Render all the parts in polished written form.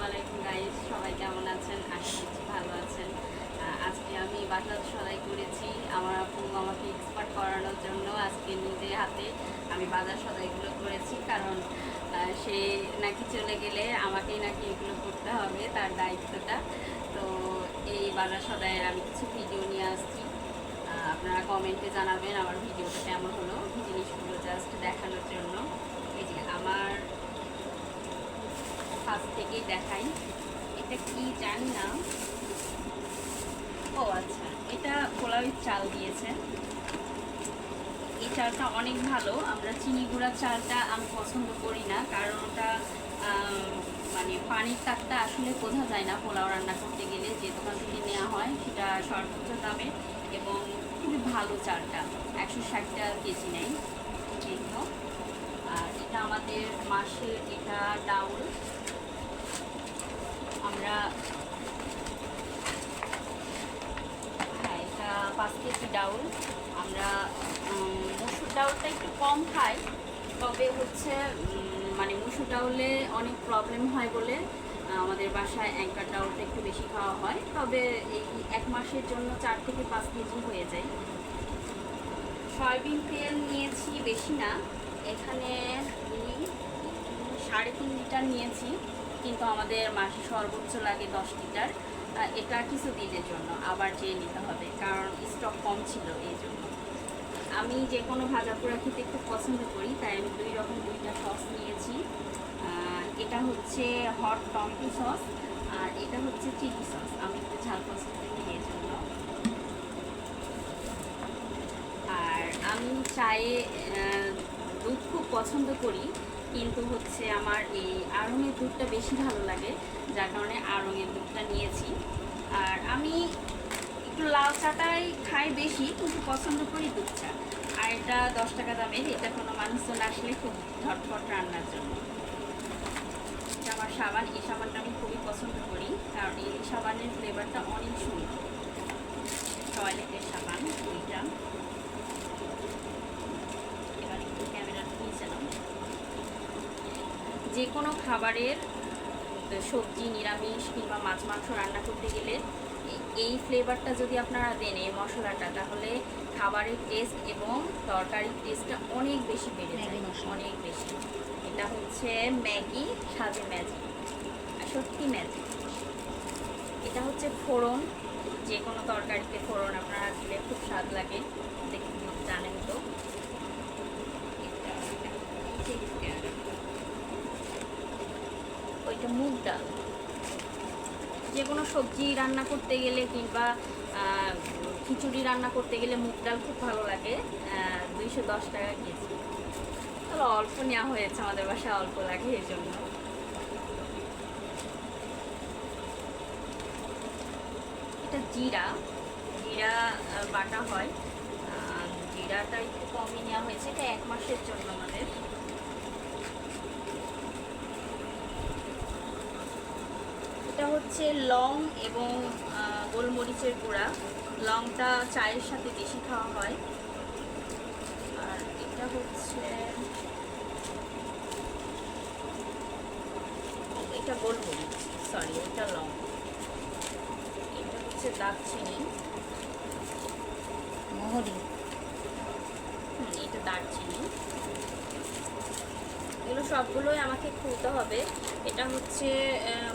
আলাইকুম গাইস, সবাই কেমন আছেন? আশা করছি ভালো আছেন। আজকে আমি বাটার সদাই করেছি আমার আপু আমাকে এক্সপার্ট করানোর জন্য। আজকে নিজে হাতে আমি বাজার সদাইগুলো করেছি, কারণ সে নাকি চলে গেলে আমাকেই নাকি এগুলো করতে হবে, তার দায়িত্বটা। তো এই বাজার সদাইয়ের আমি কিছু ভিডিও নিয়ে আসছি। আপনারা কমেন্টে জানাবেন আমার ভিডিওটা কেমন হলো, জিনিসগুলো জাস্ট দেখানোর জন্য। এই যে আমার ফার্স্ট থেকেই দেখাই, এটা কি জানি না। ও আচ্ছা, এটা পোলাওয়ের চাল দিয়েছে। এই চালটা অনেক ভালো। আমরা চিনি গুঁড়া চালটা আমি পছন্দ করি না, কারণ ওটা মানে পানির তাকটা আসলে বোঝা যায় না পোলাও রান্না করতে গেলে। যে দোকান থেকে নেওয়া হয় সেটা সর্বোচ্চ দামে এবং খুবই ভালো চালটা, 160 টাকা কেজি নেয় কিন্তু। আর এটা আমাদের মাসের এটা ডাউল। আমরা 5 কেজি ডাউল। আমরা মসুর ডাউলটা একটু কম খাই, তবে হচ্ছে মানে মসুর ডাউলে অনেক প্রবলেম হয় বলে আমাদের বাসায় অ্যাঙ্কার ডাউলটা একটু বেশি খাওয়া হয়। তবে এই 1 মাসের জন্য 4 থেকে 5 কেজি হয়ে যায়। সয়াবিন তেল নিয়েছি বেশি না, এখানে 3.5 লিটার নিয়েছি, কিন্তু আমাদের মাসে সর্বোচ্চ লাগে 10 লিটার। এটা কিছু দিনের জন্য আবার চেয়ে নিতে হবে, কারণ স্টক কম ছিল। এই জন্য আমি যে কোনো ভাজা পোড়া খেতে খুব পছন্দ করি, তাই আমি 2 রকম 2টা সস নিয়েছি। এটা হচ্ছে হট টমেটো সস, আর এটা হচ্ছে চিলি সস। আমি একটু ঝাল পছন্দ করি এই জন্য। আর আমি চায়ে দুধ খুব পছন্দ করি, কিন্তু হচ্ছে আমার এই আড়ঙের দুধটা বেশি ভালো লাগে, যার কারণে আড়ঙের দুধটা নিয়েছি। আর আমি একটু লাল চাটাই খাই বেশি, কিন্তু পছন্দ করি দুধ চা। আর এটা 10 টাকা দামের। এটা কোনো মানুষজন আসলে খুব ঝটপট রান্নার জন্য। এটা আমার সাবান। এই সাবানটা আমি খুবই পছন্দ করি, কারণ এই সাবানের ফ্লেভারটা অনেক সুন্দর। টয়লেটের সাবান 2টা। এবার একটু ক্যামেরাটা নিয়েছিলাম। যে কোনো খাবারের সবজি, নিরামিষ কিংবা মাছ মাংস রান্না করতে গেলে এই ফ্লেভারটা যদি আপনারা দেন, এই মশলাটা, তাহলে খাবারের টেস্ট এবং তরকারির টেস্টটা অনেক বেশি বেড়ে যায়, অনেক বেশি। এটা হচ্ছে ম্যাগি সাজে ম্যাজিক, সত্যি ম্যাজিক। এটা হচ্ছে ফোড়ন। যে কোনো তরকারিতে ফোড়ন আপনারা দিলে খুব স্বাদ লাগে, দেখুন জানেন তো। ওইটা মুগ ডাল। যে কোনো সবজি রান্না করতে গেলে কিংবা খিচুড়ি রান্না করতে গেলে মুগ ডাল খুব ভালো লাগে। 210 টাকা কেজি। তাহলে অল্প নেওয়া হয়েছে, আমাদের বাসায় অল্প লাগে এই জন্য। এটা জিরা, জিরা বাটা হয়। জিরাটা একটু কমই নেওয়া হয়েছে, এটা 1 মাসের জন্য আমাদের। এটা হচ্ছে লং এবং গোলমরিচের গুঁড়া। লংটা চায়ের সাথে বেশি খাওয়া হয়। আর এটা হচ্ছে, এটা গোলমরিচ, সরি, এটা লং। এটা হচ্ছে দারচিনি, মহরি। এটা দারচিনি। এগুলো সবগুলোই আমাকে খুলতে হবে। এটা হচ্ছে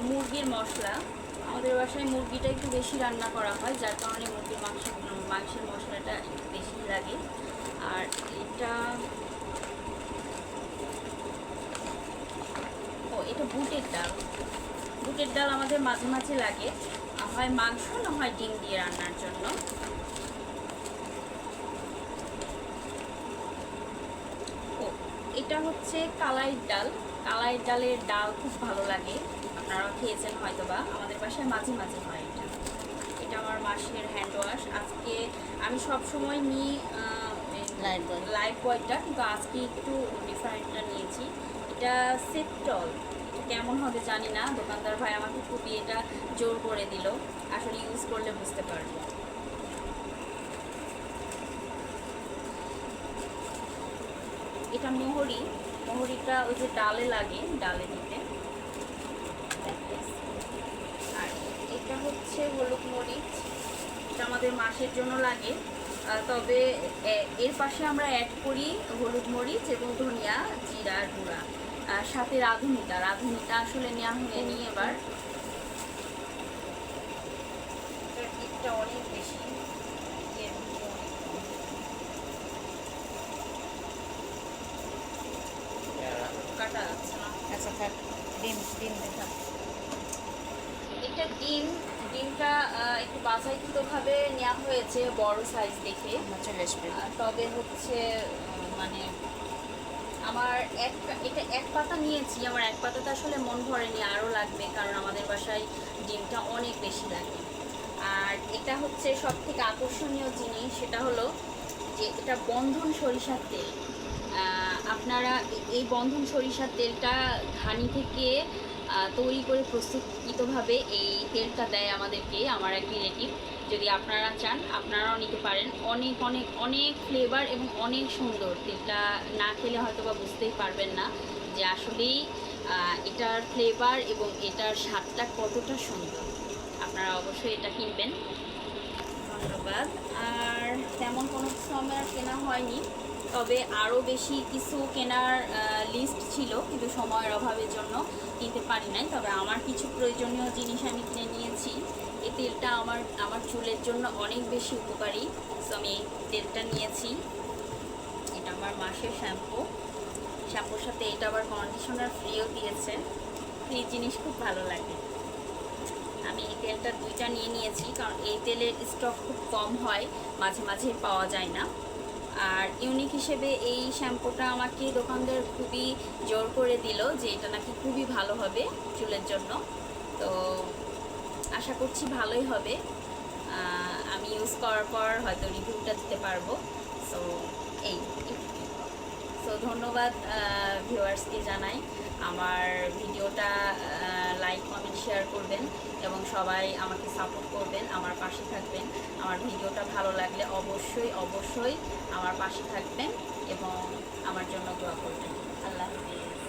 মুরগির মশলা। আমাদের বাসায় মুরগিটা একটু বেশি রান্না করা হয়, যার কারণে মুরগির মাংসের মশলাটা একটু বেশি লাগে। আর এটা, এটা বুটের ডাল। বুটের ডাল আমাদের মাঝে মাঝে লাগে, হয় মাংস না হয় ডিম দিয়ে রান্নার জন্য। এটা হচ্ছে কালাইয়ের ডাল। কালাইয়ের ডালের ডাল খুব ভালো লাগে, আপনারা খেয়েছেন হয়তো বা, আমাদের বাসায় মাঝে মাঝে হয় এটা। এটা আমার মাসের হ্যান্ড ওয়াশ। আজকে আমি সবসময় নিই লাইফ বয়টা, কিন্তু আজকে একটু ডিফারেন্টটা নিয়েছি। এটা সেটল। এটা কেমন হবে জানি না, দোকানদার ভাই আমাকে খুবই এটা জোর করে দিল, আসলে ইউজ করলে বুঝতে পারবো। এটা মোহরি। মোহরিটা ওই যে ডালে লাগে, ডালে দিতে। আমাদের মাসের জন্য লাগে। তবে এর পাশে আমরা অ্যাড করি হলুদ মরিচ এবং ধনিয়া, জিরার গুঁড়া, সাথে রাঁধুনিটা আসলে নেওয়া হয়নি এবার। এটা অনেক বেশি, কাটা যাচ্ছে না। আচ্ছা থাক, ডিম দেখা। এটা ডিমটা একটু বাছাইকৃতভাবে নেওয়া হয়েছে, বড় সাইজ দেখে চলে আসবে। তবে হচ্ছে মানে আমার এটা এক পাতা নিয়েছি, আমার এক পাতাতে আসলে মন ভরেনি, আরও লাগবে, কারণ আমাদের বাসায় ডিমটা অনেক বেশি লাগে। আর এটা হচ্ছে সব থেকে আকর্ষণীয় জিনিস, সেটা হলো যে এটা বন্ধন সরিষার তেল। আপনারা এই বন্ধন সরিষার তেলটা ঘানি থেকে তৈরি করে প্রস্তুতকৃতভাবে এই তেলটা দেয় আমাদেরকে, আমার এক রিলেটিভ। যদি আপনারা চান আপনারাও নিতে পারেন। অনেক অনেক অনেক ফ্লেভার এবং অনেক সুন্দর। তেলটা না খেলে হয়তো বা বুঝতেই পারবেন না যে আসলেই এটার ফ্লেভার এবং এটার স্বাদটা কতটা সুন্দর। আপনারা অবশ্যই এটা কিনবেন। ধন্যবাদ। আর তেমন কোনো কিছু আমার কেনা হয়নি, তবে আরও বেশি কিছু কেনার লিস্ট ছিল, কিন্তু সময়ের অভাবের জন্য কিনতে পারি নাই। তবে আমার কিছু প্রয়োজনীয় জিনিস আমি কিনে নিয়েছি। এই তেলটা আমার চুলের জন্য অনেক বেশি উপকারী, সো আমি এই তেলটা নিয়েছি। এটা আমার মাসের শ্যাম্পুর সাথে এটা আবার কন্ডিশনার ফ্রিও দিয়েছে। এই জিনিস খুব ভালো লাগে। আমি এই তেলটা 2টা নিয়ে নিয়েছি, কারণ এই তেলের স্টক খুব কম হয়, মাঝে মাঝে পাওয়া যায় না। আর ইউনিক হিসেবে এই শ্যাম্পুটা আমাকে দোকানদার খুবই জোর করে দিল যে এটা নাকি খুবই ভালো হবে চুলের জন্য। তো আশা করছি ভালোই হবে। আমি ইউজ করার পর হয়তো রিভিউটা দিতে পারবো। সো ধন্যবাদ ভিউয়ার্সকে জানাই। আমার ভিডিওটা লাইক, কমেন্ট, শেয়ার করবেন এবং সবাই আমাকে সাপোর্ট করবেন, আমার পাশে থাকবেন। আমার ভিডিওটা ভালো লাগলে অবশ্যই আমার পাশে থাকবেন এবং আমার জন্য দোয়া করবেন। আল্লাহ হাফেজ।